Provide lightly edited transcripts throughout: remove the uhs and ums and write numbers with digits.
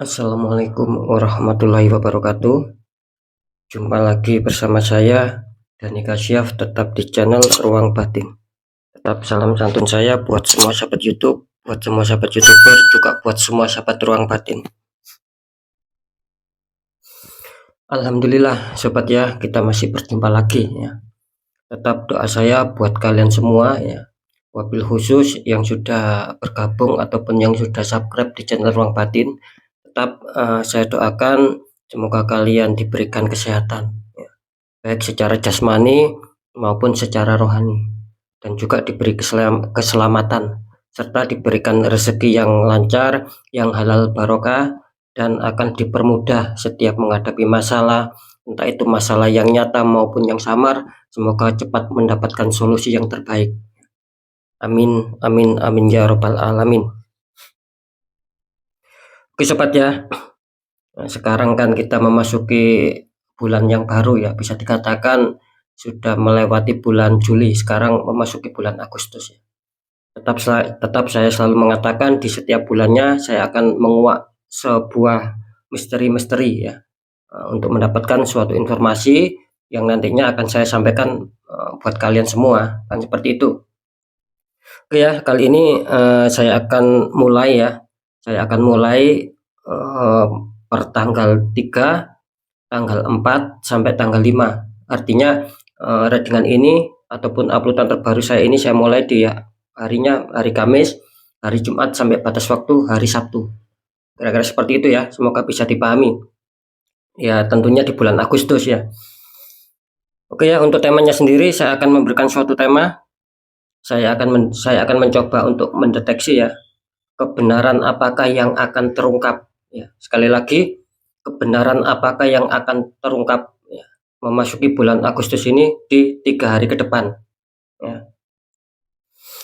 Assalamualaikum warahmatullahi wabarakatuh. Jumpa lagi bersama saya Dani Kasyaf, tetap di channel Ruang Batin. Tetap salam santun saya buat semua sahabat YouTube, buat semua sahabat YouTuber, juga buat semua sahabat Ruang Batin. Alhamdulillah sobat ya, kita masih berjumpa lagi ya. Tetap doa saya buat kalian semua ya. Wabil khusus yang sudah bergabung ataupun yang sudah subscribe di channel Ruang Batin, tetap saya doakan semoga kalian diberikan kesehatan ya, baik secara jasmani maupun secara rohani, dan juga diberi keselamatan serta diberikan rezeki yang lancar, yang halal barokah, dan akan dipermudah setiap menghadapi masalah, entah itu masalah yang nyata maupun yang samar. Semoga cepat mendapatkan solusi yang terbaik. Amin, amin, amin ya robbal alamin. Oke sobat ya, sekarang kan kita memasuki bulan yang baru ya, bisa dikatakan sudah melewati bulan Juli, sekarang memasuki bulan Agustus ya. Tetap saya selalu mengatakan di setiap bulannya saya akan menguak sebuah misteri-misteri ya, untuk mendapatkan suatu informasi yang nantinya akan saya sampaikan buat kalian semua, kan seperti itu. Oke ya, kali ini saya akan mulai ya. Saya akan mulai per tanggal 3, tanggal 4 sampai tanggal 5. Artinya readingan ini ataupun uploadan terbaru saya ini saya mulai di harinya hari Kamis, hari Jumat sampai batas waktu hari Sabtu. Kira-kira seperti itu ya. Semoga bisa dipahami. Ya, tentunya di bulan Agustus ya. Oke ya, untuk temanya sendiri saya akan memberikan suatu tema. Saya akan mencoba untuk mendeteksi ya, kebenaran apakah yang akan terungkap ya. Sekali lagi, kebenaran apakah yang akan terungkap ya, memasuki bulan Agustus ini di 3 hari ke depan ya.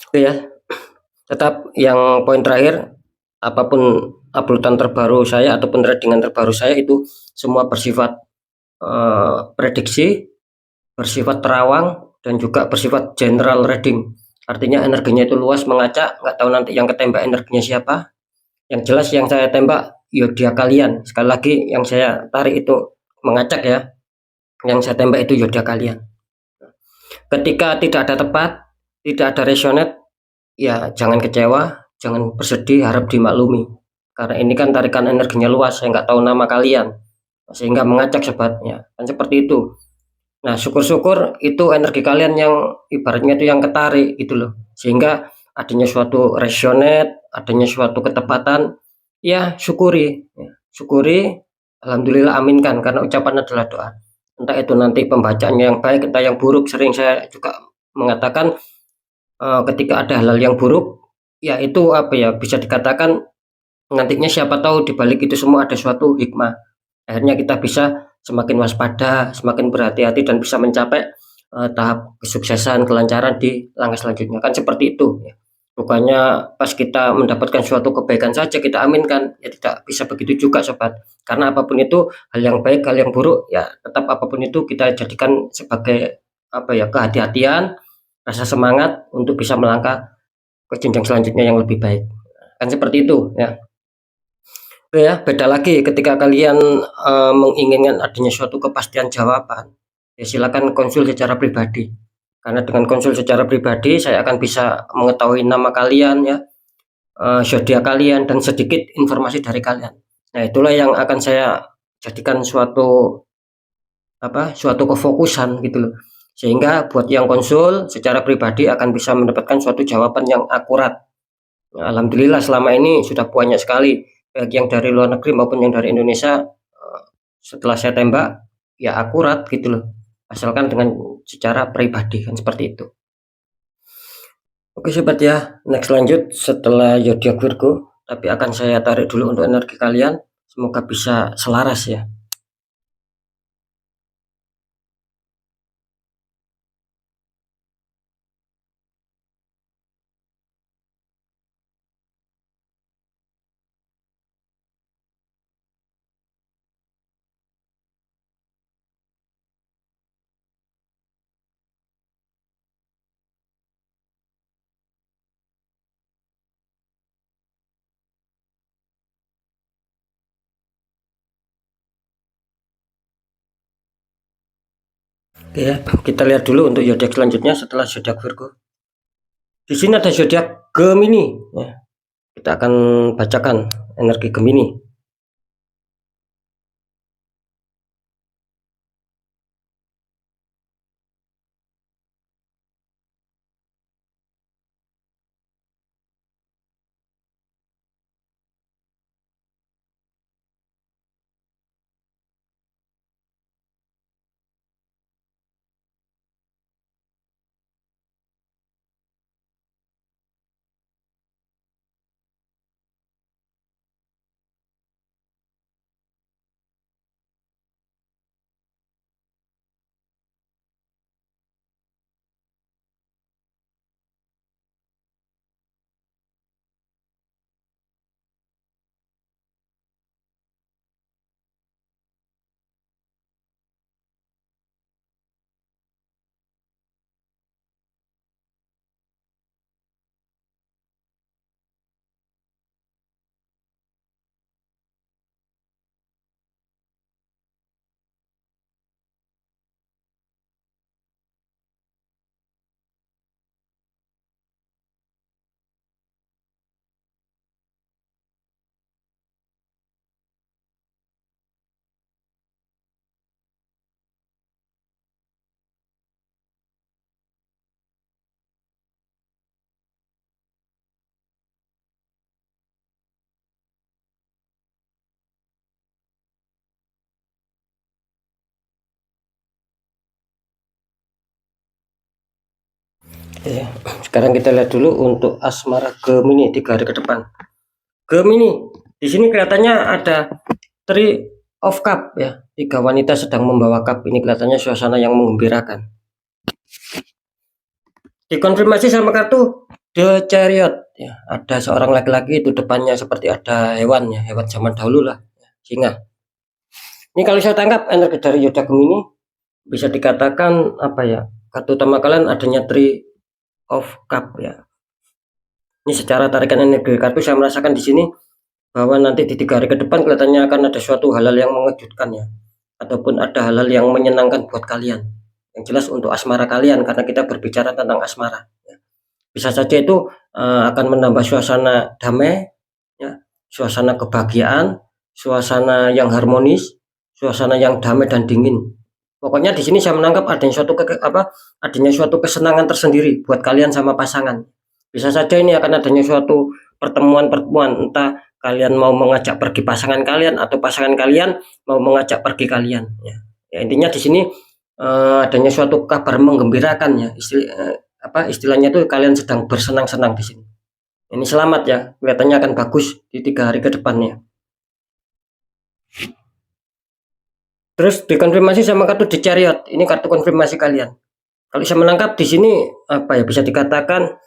Oke ya, tetap yang poin terakhir, apapun uploadan terbaru saya ataupun readingan terbaru saya itu semua bersifat prediksi, bersifat terawang, dan juga bersifat general reading. Artinya energinya itu luas, mengacak, nggak tahu nanti yang ketembak energinya siapa. Yang jelas yang saya tembak yodiah kalian. Sekali lagi, yang saya tarik itu mengacak ya, yang saya tembak itu yodiah kalian. Ketika tidak ada tepat, tidak ada resonate, ya jangan kecewa, jangan bersedih, harap dimaklumi. Karena ini kan tarikan energinya luas, saya nggak tahu nama kalian, sehingga mengacak sobatnya, kan seperti itu. Nah, syukur-syukur itu energi kalian yang ibaratnya itu yang ketarik gitu loh, sehingga adanya suatu resonate, adanya suatu ketepatan, ya syukuri ya. Syukuri, alhamdulillah, aminkan, karena ucapan adalah doa. Entah itu nanti pembacaannya yang baik, entah yang buruk. Sering saya juga mengatakan ketika ada hal-hal yang buruk, ya itu apa ya, bisa dikatakan nantinya siapa tahu di balik itu semua ada suatu hikmah. Akhirnya kita bisa semakin waspada, semakin berhati-hati, dan bisa mencapai tahap kesuksesan, kelancaran di langkah selanjutnya, kan seperti itu ya. Bukannya pas kita mendapatkan suatu kebaikan saja kita aminkan, ya tidak bisa begitu juga sobat. Karena apapun itu, hal yang baik, hal yang buruk, ya tetap apapun itu kita jadikan sebagai apa ya, kehati-hatian, rasa semangat untuk bisa melangkah ke jenjang selanjutnya yang lebih baik. Kan seperti itu ya. Oke ya, beda lagi ketika kalian menginginkan adanya suatu kepastian jawaban, ya silakan konsul secara pribadi. Karena dengan konsul secara pribadi, saya akan bisa mengetahui nama kalian ya, zodiak kalian, dan sedikit informasi dari kalian. Nah, itulah yang akan saya jadikan suatu kefokusan gitu loh. Sehingga buat yang konsul secara pribadi akan bisa mendapatkan suatu jawaban yang akurat. Nah, alhamdulillah selama ini sudah banyak sekali, baik yang dari luar negeri maupun yang dari Indonesia, setelah saya tembak ya akurat gitu loh, asalkan dengan secara pribadi, kan seperti itu. Oke sobat ya, next lanjut setelah zodiak Virgo, tapi akan saya tarik dulu untuk energi kalian, semoga bisa selaras ya. Oke ya, kita lihat dulu untuk zodiak selanjutnya setelah zodiak Virgo. Di sini ada zodiak Gemini ya. Kita akan bacakan energi Gemini. Ya, sekarang kita lihat dulu untuk asmara Gemini 3 hari ke depan. Gemini, di sini kelihatannya ada Three of Cup ya. 3 wanita sedang membawa cup. Ini kelihatannya suasana yang menggembirakan. Dikonfirmasi sama kartu The Chariot ya. Ada seorang laki-laki itu depannya seperti ada hewan ya, hewan zaman dahulu lah, singa. Ini kalau saya tangkap energi dari zodiak Gemini bisa dikatakan apa ya? Kartu utama kalian adanya Three of Cup ya. Ini secara tarikan energi kartu saya merasakan di sini bahwa nanti di 3 hari ke depan kelihatannya akan ada suatu hal-hal yang mengejutkan ya, ataupun ada hal-hal yang menyenangkan buat kalian. Yang jelas untuk asmara kalian, karena kita berbicara tentang asmara. Ya. Bisa saja itu akan menambah suasana damai, ya, suasana kebahagiaan, suasana yang harmonis, suasana yang damai dan dingin. Pokoknya di sini saya menangkap adanya suatu kesenangan tersendiri buat kalian sama pasangan. Bisa saja ini akan adanya suatu pertemuan-pertemuan, entah kalian mau mengajak pergi pasangan kalian atau pasangan kalian mau mengajak pergi kalian ya. Ya intinya di sini adanya suatu kabar menggembirakan ya. Istilahnya itu kalian sedang bersenang-senang di sini. Ini selamat ya, kelihatannya akan bagus di 3 hari ke depannya. Terus dikonfirmasi sama kartu The Chariot. Ini kartu konfirmasi kalian. Kalau saya menangkap di sini apa ya, bisa dikatakan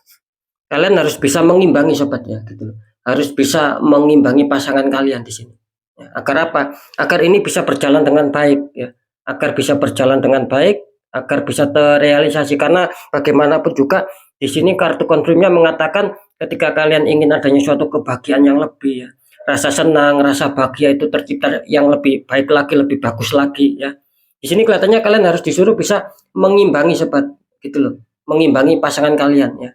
kalian harus bisa mengimbangi sobat ya gitu loh. Harus bisa mengimbangi pasangan kalian di sini. Ya, agar apa? Agar ini bisa berjalan dengan baik ya. Agar bisa berjalan dengan baik, agar bisa terrealisasi, karena bagaimanapun juga di sini kartu konfirmnya mengatakan ketika kalian ingin adanya suatu kebahagiaan yang lebih ya. Rasa senang, rasa bahagia itu tercipta yang lebih baik lagi, lebih bagus lagi ya. Di sini kelihatannya kalian harus disuruh bisa mengimbangi sobat gitu loh. Mengimbangi pasangan kalian ya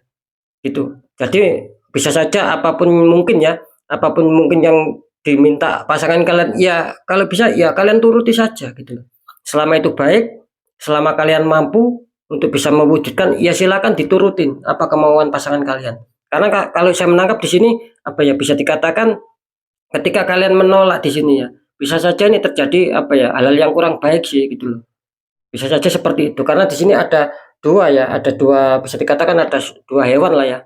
gitu. Jadi bisa saja apapun mungkin ya, apapun mungkin yang diminta pasangan kalian, ya kalau bisa ya kalian turuti saja gitu. Selama itu baik, selama kalian mampu untuk bisa mewujudkan, ya silakan diturutin apa kemauan pasangan kalian. Karena kalau saya menangkap di sini apa ya, bisa dikatakan ketika kalian menolak di sini ya, bisa saja ini terjadi apa ya, hal-hal yang kurang baik sih gitu loh. Bisa saja seperti itu karena di sini ada dua ya, ada dua, bisa dikatakan ada dua hewan lah ya.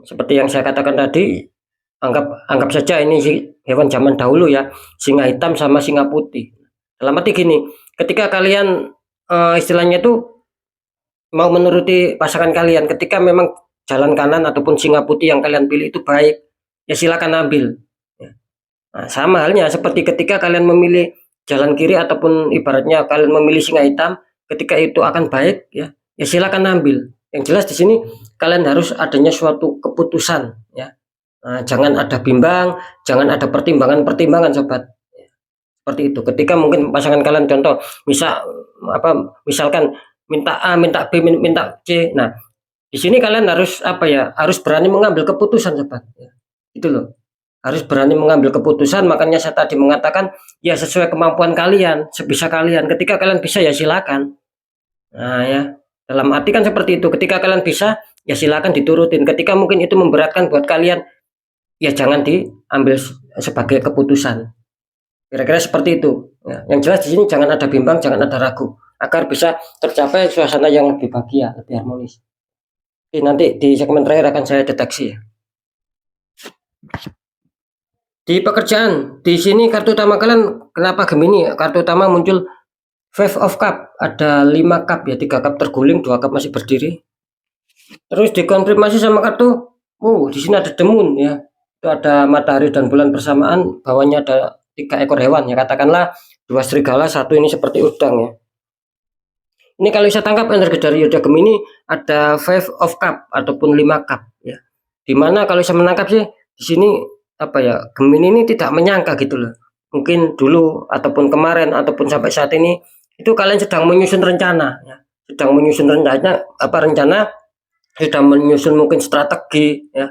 Seperti yang saya katakan tadi, anggap anggap saja ini si hewan zaman dahulu ya, singa hitam sama singa putih. Dalam arti gini, ketika kalian istilahnya itu mau menuruti pasangan kalian, ketika memang jalan kanan ataupun singa putih yang kalian pilih itu baik, ya silakan ambil. Ya. Nah, sama halnya seperti ketika kalian memilih jalan kiri ataupun ibaratnya kalian memilih singa hitam, ketika itu akan baik ya, ya silakan ambil. Yang jelas di sini kalian harus adanya suatu keputusan ya. Nah, jangan ada bimbang, jangan ada pertimbangan-pertimbangan sobat. seperti itu. Ketika mungkin pasangan kalian contoh misalkan minta A, minta B, minta C. Nah, di sini kalian harus harus berani mengambil keputusan, sobat. Itu loh. Harus berani mengambil keputusan, makanya saya tadi mengatakan ya sesuai kemampuan kalian, sebisa kalian. Ketika kalian bisa ya silakan. Nah ya, dalam arti kan seperti itu. Ketika kalian bisa ya silakan diturutin. Ketika mungkin itu memberatkan buat kalian, ya jangan diambil sebagai keputusan. Kira-kira seperti itu. Ya, yang jelas di sini jangan ada bimbang, jangan ada ragu, agar bisa tercapai suasana yang lebih bahagia, lebih harmonis. Oke, nanti di segmen terakhir akan saya deteksi ya. Di pekerjaan, di sini kartu utama kalian kenapa Gemini? Kartu utama muncul Five of Cup, ada 5 cup ya, 3 cup terguling, 2 cup masih berdiri. Terus dikonfirmasi sama kartu, di sini ada The Moon ya. Itu ada matahari dan bulan bersamaan, bawahnya ada 3 ekor hewan ya, katakanlah 2 serigala, 1 ini seperti udang ya. Ini kalau saya tangkap energi dari Yoda Gemini ada Five of Cup ataupun 5 cup ya. Dimana kalau saya menangkap sih di sini Gemini ini tidak menyangka gitu loh. Mungkin dulu ataupun kemarin ataupun sampai saat ini itu kalian sedang menyusun rencana ya. Sedang menyusun rencana, sedang menyusun mungkin strategi ya.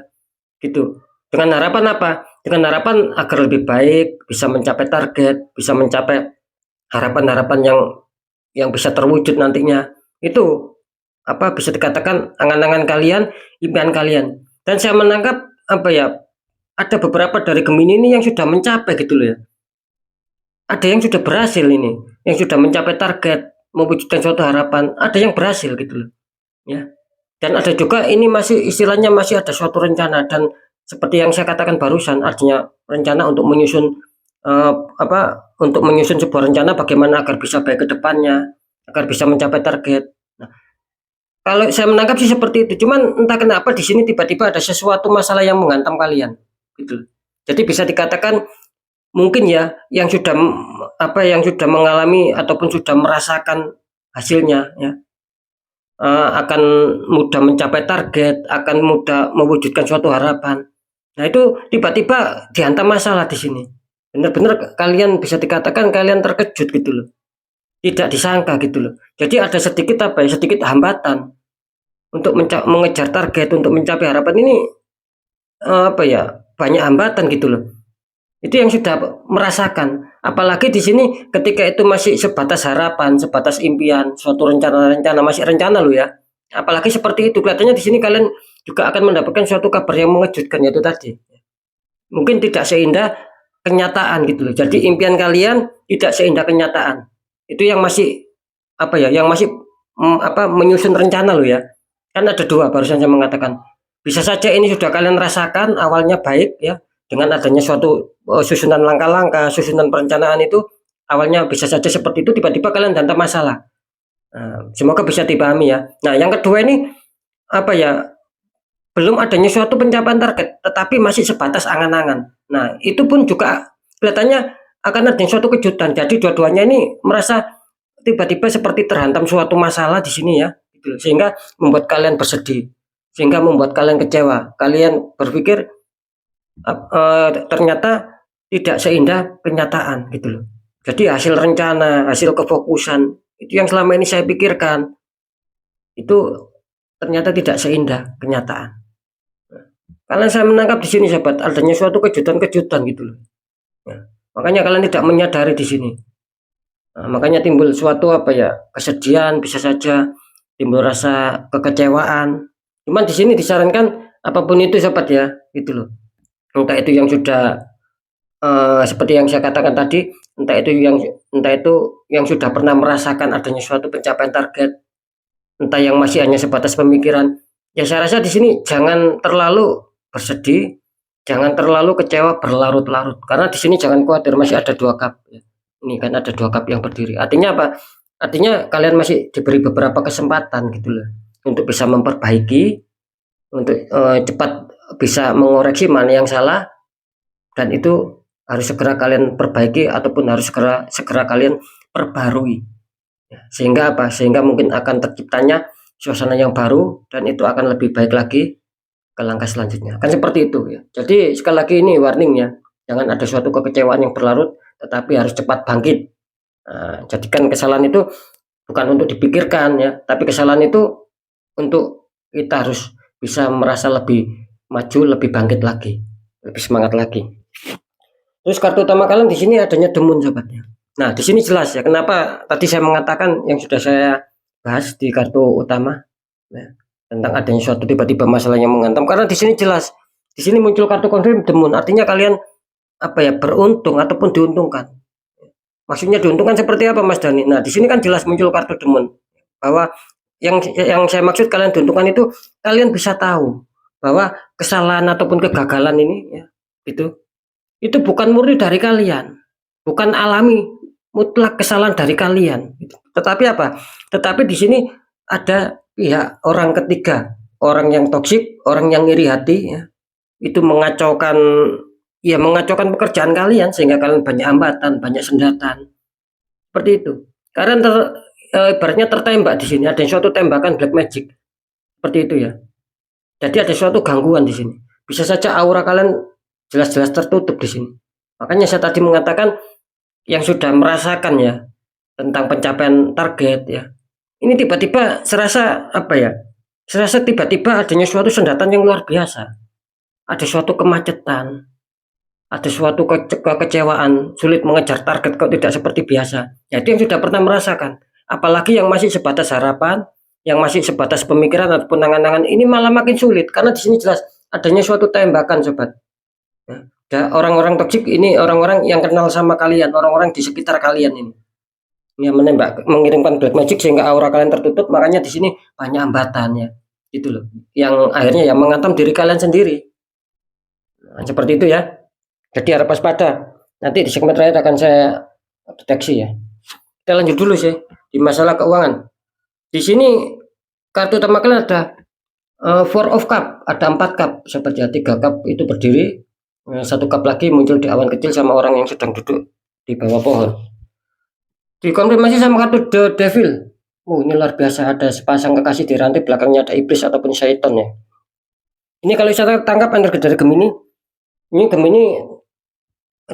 Gitu. Dengan harapan apa? Dengan harapan agar lebih baik, bisa mencapai target, bisa mencapai harapan-harapan yang bisa terwujud nantinya. Itu bisa dikatakan angan-angan kalian, impian kalian. Dan saya menangkap ada beberapa dari Gemini ini yang sudah mencapai gitu loh ya. Ada yang sudah berhasil ini, yang sudah mencapai target, mewujudkan suatu harapan, ada yang berhasil gitu loh. Ya. Dan ada juga ini masih istilahnya masih ada suatu rencana, dan seperti yang saya katakan barusan, artinya rencana untuk menyusun untuk menyusun sebuah rencana bagaimana agar bisa baik ke depannya, agar bisa mencapai target. Nah, kalau saya menangkap sih seperti itu. Cuman entah kenapa di sini tiba-tiba ada sesuatu masalah yang menghantam kalian. Gitu. Jadi bisa dikatakan mungkin ya yang sudah mengalami ataupun sudah merasakan hasilnya ya, akan mudah mencapai target, akan mudah mewujudkan suatu harapan. Nah itu tiba-tiba dihantam masalah di sini. Benar-benar kalian bisa dikatakan kalian terkejut gitu loh, tidak disangka gitu loh. Jadi ada sedikit hambatan untuk mengejar target, untuk mencapai harapan ini banyak hambatan gitu loh. Itu yang sudah merasakan. Apalagi di sini ketika itu masih sebatas harapan, sebatas impian, suatu rencana masih rencana loh ya. Apalagi seperti itu kelihatannya di sini kalian juga akan mendapatkan suatu kabar yang mengejutkan, yaitu tadi. Mungkin tidak seindah kenyataan gitu loh. Jadi impian kalian tidak seindah kenyataan. Itu yang masih yang masih menyusun rencana loh ya. Kan ada 2 barusan saya mengatakan. Bisa saja ini sudah kalian rasakan awalnya baik ya, dengan adanya suatu susunan langkah-langkah, susunan perencanaan itu awalnya bisa saja seperti itu, tiba-tiba kalian hantam masalah. Nah, semoga bisa dipahami ya. Nah, yang kedua ini belum adanya suatu pencapaian target, tetapi masih sebatas angan-angan. Nah, itu pun juga kelihatannya akan ada suatu kejutan. Jadi dua-duanya ini merasa tiba-tiba seperti terhantam suatu masalah di sini ya, sehingga membuat kalian bersedih, sehingga membuat kalian kecewa. Kalian berpikir ternyata tidak seindah kenyataan gitu loh. Jadi hasil rencana, hasil kefokusan itu yang selama ini saya pikirkan itu ternyata tidak seindah kenyataan. Karena saya menangkap di sini sahabat adanya suatu kejutan-kejutan gitu loh. Ya, makanya kalian tidak menyadari di sini. Nah, makanya timbul suatu kesedihan, bisa saja timbul rasa kekecewaan. Cuman di sini disarankan apapun itu sahabat ya, gitu loh. Entah itu yang sudah seperti yang saya katakan tadi, entah itu yang sudah pernah merasakan adanya suatu pencapaian target, entah yang masih hanya sebatas pemikiran. Ya saya rasa di sini jangan terlalu bersedih, jangan terlalu kecewa berlarut-larut. Karena di sini jangan khawatir, masih ada 2 cup. Ya. Ini kan ada 2 cup yang berdiri. Artinya apa? Artinya kalian masih diberi beberapa kesempatan gitu loh, untuk bisa memperbaiki, untuk cepat bisa mengoreksi mana yang salah, dan itu harus segera kalian perbaiki ataupun harus segera kalian perbarui. Sehingga sehingga mungkin akan terciptanya suasana yang baru, dan itu akan lebih baik lagi ke langkah selanjutnya. Kan seperti itu ya. Jadi sekali lagi ini warning ya, jangan ada suatu kekecewaan yang berlarut, tetapi harus cepat bangkit. Jadikan kesalahan itu bukan untuk dipikirkan ya, tapi kesalahan itu untuk kita harus bisa merasa lebih maju, lebih bangkit lagi, lebih semangat lagi. Terus kartu utama kalian di sini adanya demun sobatnya. Nah, di sini jelas ya kenapa tadi saya mengatakan yang sudah saya bahas di kartu utama ya, tentang adanya suatu tiba-tiba masalah yang menghantam, karena di sini jelas. Di sini muncul kartu confirm demun, artinya kalian beruntung ataupun diuntungkan. Maksudnya diuntungkan seperti apa Mas Dani? Nah, di sini kan jelas muncul kartu demun bahwa yang saya maksud kalian diuntungkan itu kalian bisa tahu bahwa kesalahan ataupun kegagalan ini ya, itu bukan murni dari kalian, bukan alami mutlak kesalahan dari kalian. Tetapi Tetapi di sini ada pihak orang ketiga, orang yang toksik, orang yang iri hati, ya, itu mengacaukan pekerjaan kalian sehingga kalian banyak hambatan, banyak sendatan, seperti itu. Kalian ibaratnya tertembak di sini, ada suatu tembakan black magic, seperti itu ya. Jadi ada suatu gangguan di sini. Bisa saja aura kalian jelas-jelas tertutup di sini. Makanya saya tadi mengatakan yang sudah merasakan ya tentang pencapaian target ya. Ini tiba-tiba serasa Serasa tiba-tiba adanya suatu sendatan yang luar biasa. Ada suatu kemacetan, ada suatu kekecewaan, sulit mengejar target kok tidak seperti biasa. Jadi yang sudah pernah merasakan, apalagi yang masih sebatas harapan, yang masih sebatas pemikiran ataupun angan-angan, ini malah makin sulit karena di sini jelas adanya suatu tembakan sobat. Orang-orang toksik ini orang-orang yang kenal sama kalian, orang-orang di sekitar kalian ini yang mengirimkan black magic sehingga aura kalian tertutup. Makanya di sini banyak hambatannya gitu loh, yang akhirnya yang menghantam diri kalian sendiri. Nah, seperti itu ya. Jadi harap waspada. Nanti di segmen terakhir akan saya deteksi ya. Kita lanjut dulu sih di masalah keuangan. Di sini kartu utama kalian ada Four of Cup, ada 4 cup seperti 3 cup itu berdiri, 1 cup lagi muncul di awan kecil sama orang yang sedang duduk di bawah pohon. Dikonfirmasi sama kartu The Devil. Ini luar biasa, ada sepasang kekasih di rantai, belakangnya ada iblis ataupun syaiton ya. Ini kalau saya tangkap energi dari Gemini. Ini Gemini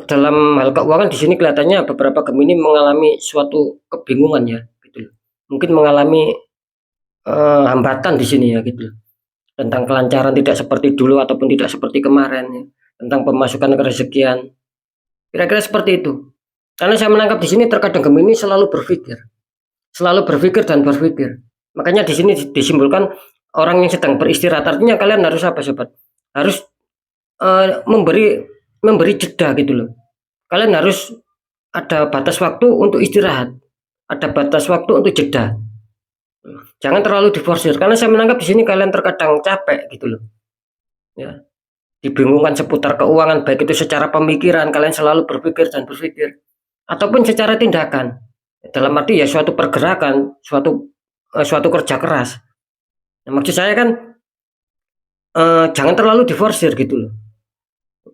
dalam hal keuangan di sini kelihatannya beberapa Gemini mengalami suatu kebingungan ya, gitu. Mungkin mengalami hambatan di sini ya, gitu. Tentang kelancaran tidak seperti dulu ataupun tidak seperti kemarin ya. Tentang pemasukan kerezekian. Kira-kira seperti itu. Karena saya menangkap di sini terkadang Gemini selalu berpikir dan berpikir. Makanya di sini disimbolkan orang yang sedang beristirahat. Artinya kalian harus sobat? Harus memberi jeda gitu loh. Kalian harus ada batas waktu untuk istirahat, ada batas waktu untuk jeda. Jangan terlalu diforsir, karena saya menangkap di sini kalian terkadang capek gitu loh. Ya, dibingungkan seputar keuangan, baik itu secara pemikiran, kalian selalu berpikir ataupun secara tindakan. Dalam arti ya suatu pergerakan, suatu kerja keras. Nah, maksud saya kan jangan terlalu diforsir gitu loh.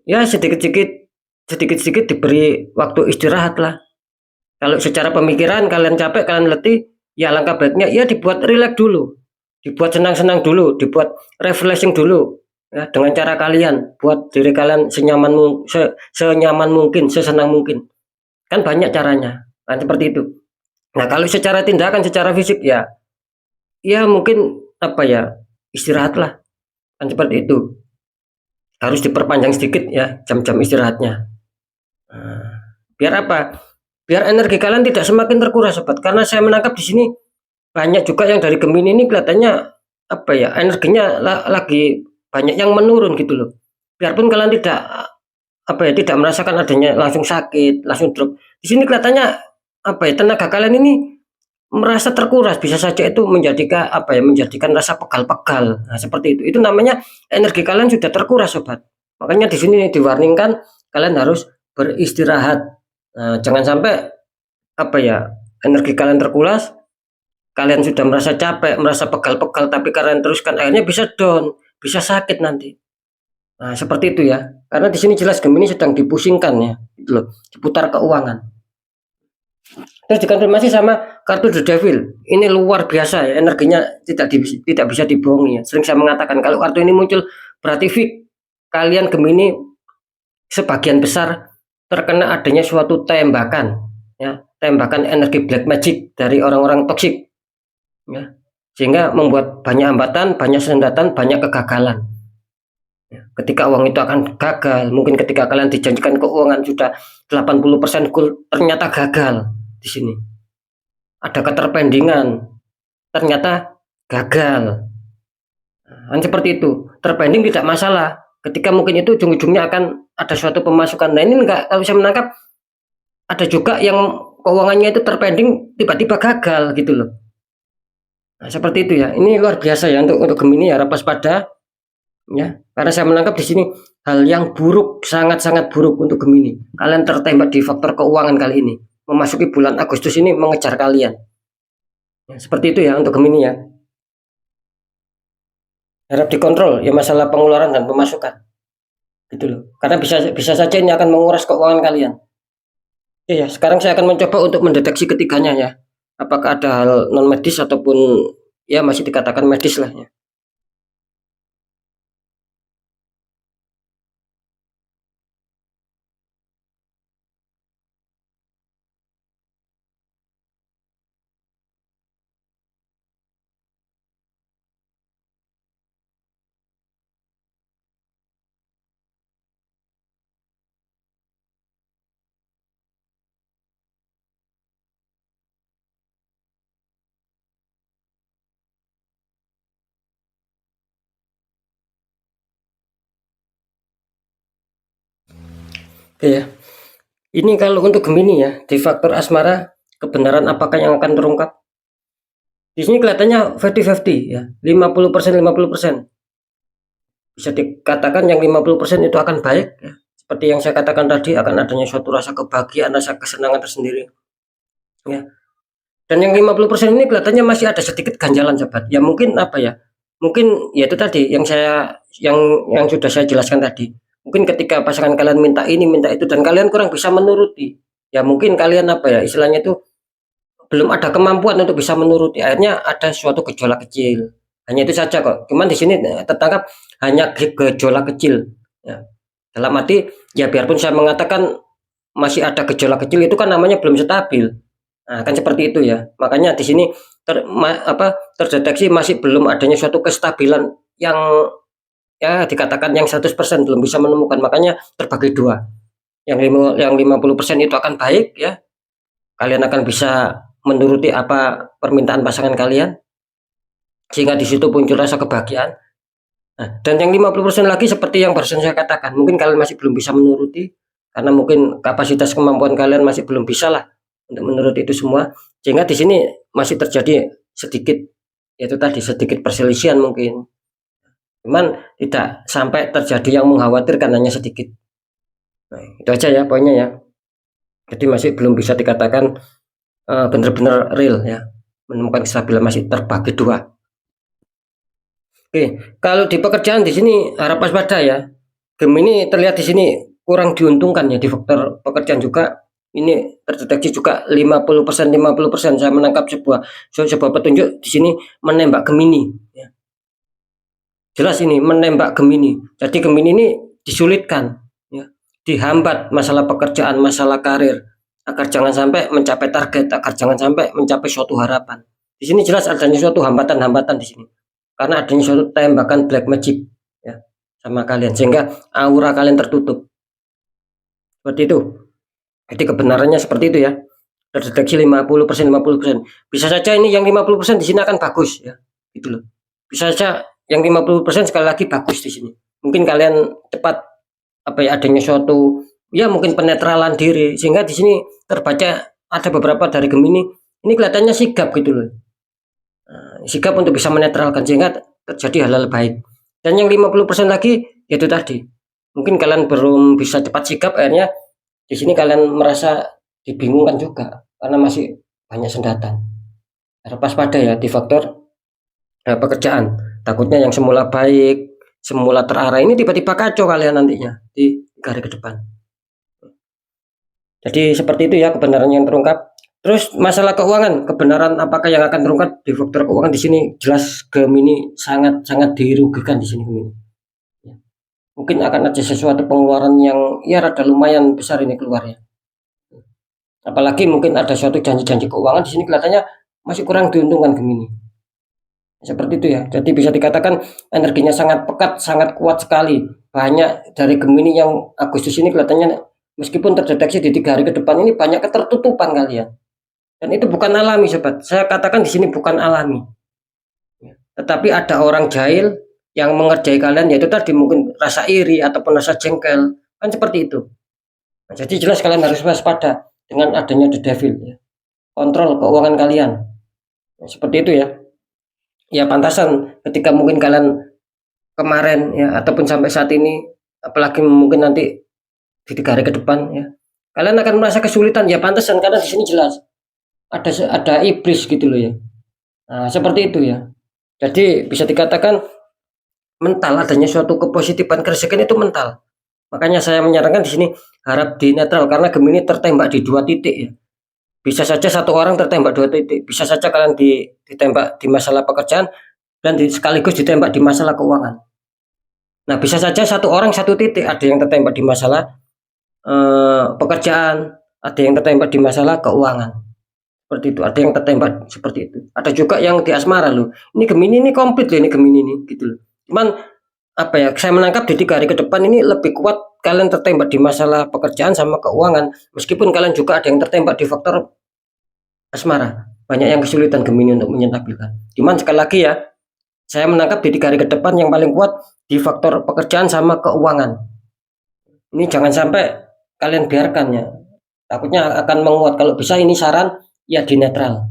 Ya sedikit-sedikit diberi waktu istirahat lah. Kalau secara pemikiran kalian capek, kalian letih, ya langkah baiknya ya dibuat rileks dulu, dibuat senang-senang dulu, dibuat refreshing dulu ya, dengan cara kalian buat diri kalian senyaman mungkin, sesenang mungkin. Kan banyak caranya, kan seperti itu. Nah, kalau secara tindakan, secara fisik ya mungkin istirahatlah, kan seperti itu. Harus diperpanjang sedikit ya jam-jam istirahatnya. Biar apa? Biar energi kalian tidak semakin terkuras sobat. Karena saya menangkap di sini banyak juga yang dari Gemini ini kelihatannya energinya lagi banyak yang menurun gitu loh. Biarpun kalian tidak merasakan adanya langsung sakit, langsung drop. Di sini kelihatannya tenaga kalian ini merasa terkuras, bisa saja itu menjadikan rasa pegal-pegal. Nah, seperti itu. Itu namanya energi kalian sudah terkuras sobat. Makanya di sini diwarningkan kalian harus beristirahat. Nah, jangan sampai energi kalian terkuras, kalian sudah merasa capek, merasa pegal-pegal, tapi kalian teruskan, akhirnya bisa down, bisa sakit nanti. Nah, seperti itu ya. Karena di sini jelas Gemini sedang dipusingkan ya, gitu loh, seputar keuangan. Terus dikonfirmasi sama kartu The Devil. Ini luar biasa ya, energinya tidak bisa dibohongi ya. Sering saya mengatakan kalau kartu ini muncul berarti kalian Gemini sebagian besar terkena adanya suatu tembakan, ya, tembakan energi black magic dari orang-orang toksik, ya, sehingga membuat banyak hambatan, banyak sendatan, banyak kegagalan. Ya, ketika uang itu akan gagal, mungkin ketika kalian dijanjikan keuangan sudah 80% ternyata gagal di sini. Ada keterpendingan, ternyata gagal. Kan seperti itu. Terpending tidak masalah. Ketika mungkin itu ujung-ujungnya akan ada suatu pemasukan. Nah ini enggak, kalau saya menangkap ada juga yang keuangannya itu terpending tiba-tiba gagal gitu loh. Nah, seperti itu ya. Ini luar biasa ya untuk Gemini, harap waspada ya. Karena saya menangkap di sini hal yang buruk, sangat-sangat buruk untuk Gemini. Kalian tertembak di faktor keuangan kali ini. Memasuki bulan Agustus ini mengejar kalian. Ya, seperti itu ya untuk Gemini ya. Harap dikontrol ya masalah pengeluaran dan pemasukan. Gitu loh. Karena bisa saja ini akan menguras keuangan kalian. Iya, sekarang saya akan mencoba untuk mendeteksi ketiganya ya. Apakah ada hal non medis ataupun ya masih dikatakan medis lah ya. Oke ya. Ini kalau untuk Gemini ya, di faktor asmara kebenaran apakah yang akan terungkap? Di sini kelihatannya 50-50 ya, 50% 50%. Bisa dikatakan yang 50% itu akan baik ya. Seperti yang saya katakan tadi, akan adanya suatu rasa kebahagiaan, rasa kesenangan tersendiri. Ya. Dan yang 50% ini kelihatannya masih ada sedikit ganjalan sobat. Ya mungkin apa ya? Mungkin ya itu tadi yang sudah saya jelaskan tadi. Mungkin ketika pasangan kalian minta ini, minta itu dan kalian kurang bisa menuruti. Ya mungkin kalian apa ya? Istilahnya itu belum ada kemampuan untuk bisa menuruti. Akhirnya ada suatu gejolak kecil. Hanya itu saja kok. Cuman di sini tertangkap hanya gejolak kecil. Ya. Dalam arti ya biarpun saya mengatakan masih ada gejolak kecil itu kan namanya belum stabil. Nah, kan seperti itu ya. Makanya di sini terdeteksi masih belum adanya suatu kestabilan yang ya dikatakan yang 100% belum bisa menemukan. Makanya terbagi dua. Yang 50% itu akan baik ya. Kalian akan bisa menuruti apa permintaan pasangan kalian sehingga di situ muncul rasa kebahagiaan. Nah, dan yang 50% lagi seperti yang barusan saya katakan, mungkin kalian masih belum bisa menuruti karena mungkin kapasitas kemampuan kalian masih belum bisa lah untuk menuruti itu semua, sehingga di sini masih terjadi sedikit, yaitu tadi sedikit perselisihan mungkin, cuman tidak sampai terjadi yang mengkhawatirkan, hanya sedikit. Nah, itu aja ya poinnya ya. Jadi masih belum bisa dikatakan benar-benar real ya, menemukan kestabilan, masih terbagi dua. Oke, kalau di pekerjaan di sini harap waspada ya. Gemini terlihat di sini kurang diuntungkan ya di faktor pekerjaan juga. Ini terdeteksi juga 50% 50%. Saya menangkap sebuah petunjuk di sini menembak Gemini ya. Jelas ini menembak Gemini. Jadi Gemini ini disulitkan ya. Dihambat masalah pekerjaan, masalah karir agar jangan sampai mencapai target, agar jangan sampai mencapai suatu harapan. Di sini jelas adanya suatu hambatan-hambatan di sini. Karena adanya suatu tembakan black magic ya sama kalian sehingga aura kalian tertutup. Seperti itu. Jadi kebenarannya seperti itu ya. Terdeteksi 50% 50%. Bisa saja ini yang 50% di sini akan bagus ya. Gitu loh. Bisa saja yang 50% sekali lagi bagus di sini. Mungkin kalian cepat apa ya adanya suatu ya mungkin penetralan diri sehingga di sini terbaca ada beberapa dari Gemini ini kelihatannya sigap gitu loh. Sikap untuk bisa menetralkan sehingga terjadi hal-hal baik. Dan yang 50% lagi yaitu tadi. Mungkin kalian belum bisa cepat sikap, akhirnya di sini kalian merasa dibingungkan juga karena masih banyak sendatan. Harap waspada ya di faktor pekerjaan. Takutnya yang semula baik, semula terarah ini tiba-tiba kacau kalian nantinya di hari ke depan. Jadi seperti itu ya kebenaran yang terungkap. Terus masalah keuangan, kebenaran apakah yang akan terungkap di faktor keuangan di sini jelas Gemini sangat-sangat dirugikan di sini Gemini. Ya. mungkin akan ada sesuatu pengeluaran yang ya rada lumayan besar ini keluarnya. Apalagi mungkin ada suatu janji-janji keuangan di sini kelihatannya masih kurang diuntungkan Gemini. Seperti itu ya. Jadi bisa dikatakan energinya sangat pekat, sangat kuat sekali. Banyak dari Gemini yang Agustus ini kelihatannya meskipun terdeteksi di 3 hari ke depan ini banyak ketertutupan kalian. Dan itu bukan alami sobat. Saya katakan di sini bukan alami. Tetapi ada orang jahil yang mengerjai kalian, yaitu tadi mungkin rasa iri ataupun rasa jengkel, kan seperti itu. Nah, jadi jelas kalian harus waspada dengan adanya the devil ya. Kontrol keuangan kalian. Nah, seperti itu ya. Ya pantasan ketika mungkin kalian kemarin ya ataupun sampai saat ini, apalagi mungkin nanti di 3 hari ke depan ya, kalian akan merasa kesulitan ya pantasan karena di sini jelas ada iblis gitu loh ya. Nah, seperti itu ya. Jadi bisa dikatakan mental, adanya suatu kepositifan keresahan itu mental. Makanya saya menyarankan di sini harap di netral karena Gemini tertembak di 2 titik ya. Bisa saja satu orang tertembak 2 titik, bisa saja kalian ditembak di masalah pekerjaan dan sekaligus ditembak di masalah keuangan. Nah, bisa saja satu orang 1 titik, ada yang tertembak di masalah pekerjaan, ada yang tertembak di masalah keuangan. Seperti itu, ada yang tertembak seperti itu. Ada juga yang di asmara loh. Ini Gemini ini komplit loh, ini Gemini ini gitu loh. Cuman apa ya, saya menangkap di 3 hari ke depan ini lebih kuat kalian tertembak di masalah pekerjaan sama keuangan, meskipun kalian juga ada yang tertembak di faktor asmara. Banyak yang kesulitan Gemini untuk menyentabilkan. Cuman sekali lagi ya, saya menangkap di 3 hari ke depan yang paling kuat di faktor pekerjaan sama keuangan. Ini jangan sampai kalian biarkan ya, takutnya akan menguat. Kalau bisa ini saran ya di netral,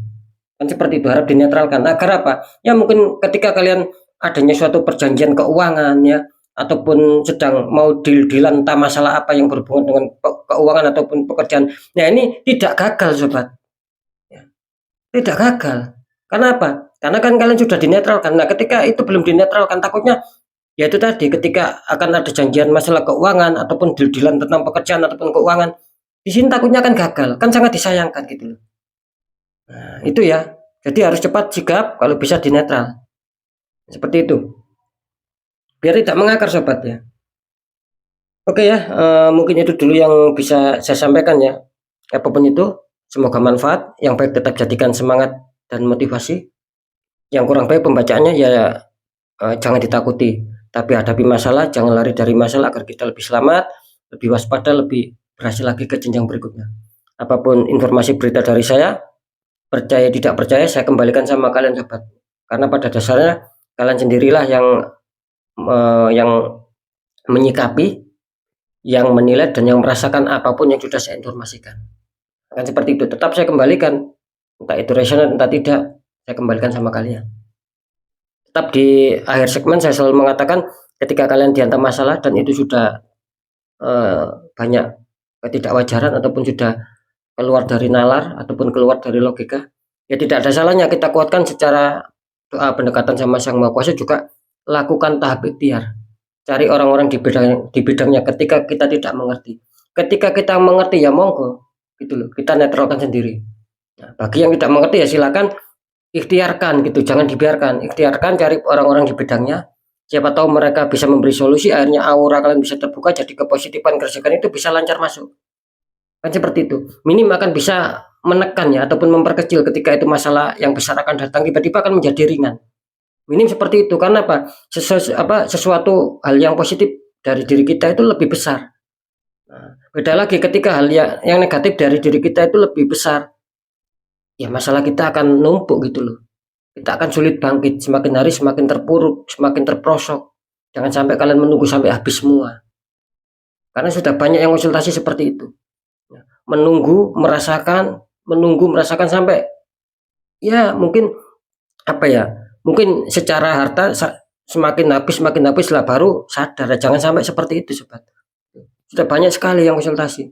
kan seperti itu, harap dinetralkan. Agar apa ya, mungkin ketika kalian adanya suatu perjanjian keuangan ya, ataupun sedang mau deal-dealan entah masalah apa yang berhubungan dengan keuangan ataupun pekerjaan, nah ini tidak gagal sobat ya. Tidak gagal, karena apa? Karena kan kalian sudah dinetralkan. Nah ketika itu belum dinetralkan, takutnya ya itu tadi, ketika akan ada janjian masalah keuangan ataupun deal-dealan tentang pekerjaan ataupun keuangan, di sini takutnya akan gagal, kan sangat disayangkan gitu loh. Nah, itu ya. Jadi harus cepat sigap, kalau bisa di netral. Seperti itu. Biar tidak mengakar sobat ya. Oke ya, mungkin itu dulu yang bisa saya sampaikan ya. Apapun itu, semoga manfaat. Yang baik tetap jadikan semangat dan motivasi. Yang kurang baik pembacaannya ya jangan ditakuti. Tapi hadapi masalah, jangan lari dari masalah agar kita lebih selamat, lebih waspada, lebih berhasil lagi ke jenjang berikutnya. Apapun informasi berita dari saya, percaya tidak percaya saya kembalikan sama kalian sobat, karena pada dasarnya kalian sendirilah yang menyikapi, yang menilai dan yang merasakan apapun yang sudah saya informasikan. Kan seperti itu, tetap saya kembalikan, entah itu resonate entah tidak, saya kembalikan sama kalian. Tetap di akhir segmen saya selalu mengatakan, ketika kalian dihantam masalah dan itu sudah banyak ketidakwajaran ataupun sudah keluar dari nalar ataupun keluar dari logika, ya tidak ada salahnya kita kuatkan secara doa, pendekatan sama Sang Maha Kuasa. Juga lakukan tahap ikhtiar, cari orang-orang di bidangnya ketika kita tidak mengerti. Ketika kita mengerti ya monggo gitu loh, kita netralkan sendiri. Nah, bagi yang tidak mengerti ya silakan ikhtiarkan gitu, jangan dibiarkan. Ikhtiarkan, cari orang-orang di bidangnya, siapa tahu mereka bisa memberi solusi, akhirnya aura kalian bisa terbuka, jadi kepositifan keresahan itu bisa lancar masuk. Kan seperti itu, minim akan bisa menekan ya ataupun memperkecil ketika itu masalah yang besar akan datang, tiba-tiba akan menjadi ringan. Minim seperti itu, karena apa? Sesuatu hal yang positif dari diri kita itu lebih besar. Nah, beda lagi ketika hal yang negatif dari diri kita itu lebih besar, ya masalah kita akan numpuk gitu loh. Kita akan sulit bangkit, semakin hari semakin terpuruk, semakin terprosok. Jangan sampai kalian menunggu sampai habis semua, karena sudah banyak yang konsultasi seperti itu. Menunggu merasakan sampai ya mungkin apa ya, mungkin secara harta semakin habis lah baru sadar. Jangan sampai seperti itu sobat. Sudah banyak sekali yang konsultasi,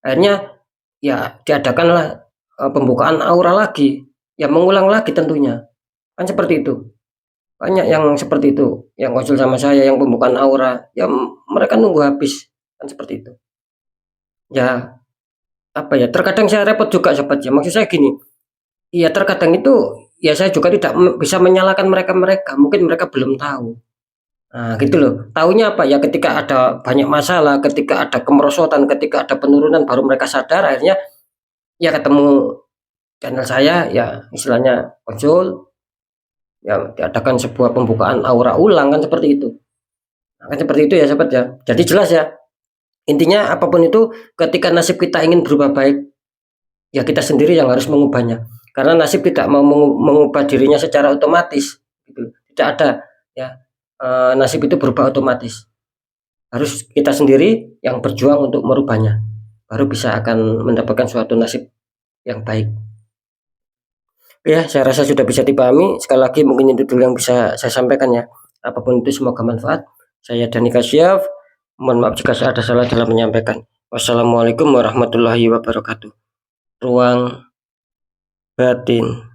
akhirnya ya diadakanlah pembukaan aura lagi, ya mengulang lagi tentunya, kan seperti itu. Banyak yang seperti itu yang konsul sama saya, yang pembukaan aura ya mereka nunggu habis, kan seperti itu ya. Apa ya, terkadang saya repot juga sobat ya, maksud saya gini, ya terkadang itu ya saya juga tidak bisa menyalahkan mereka, mungkin mereka belum tahu. Nah, gitu loh. Taunya apa ya, ketika ada banyak masalah, ketika ada kemerosotan, ketika ada penurunan, baru mereka sadar, akhirnya ya ketemu channel saya, ya istilahnya konsul, ya diadakan sebuah pembukaan aura ulang, kan seperti itu. Nah, kan seperti itu ya sahabat ya. Jadi jelas ya, intinya apapun itu, ketika nasib kita ingin berubah baik, ya kita sendiri yang harus mengubahnya. Karena nasib tidak mau mengubah dirinya secara otomatis, gitu. Tidak ada ya, nasib itu berubah otomatis. Harus kita sendiri yang berjuang untuk merubahnya, baru bisa akan mendapatkan suatu nasib yang baik. Ya, saya rasa sudah bisa dipahami. Sekali lagi mungkin itu dulu yang bisa saya sampaikan ya. Apapun itu semoga manfaat. Saya Dani Kasyaf. Mohon maaf jika saya ada salah dalam menyampaikan. Wassalamualaikum warahmatullahi wabarakatuh. Ruang batin.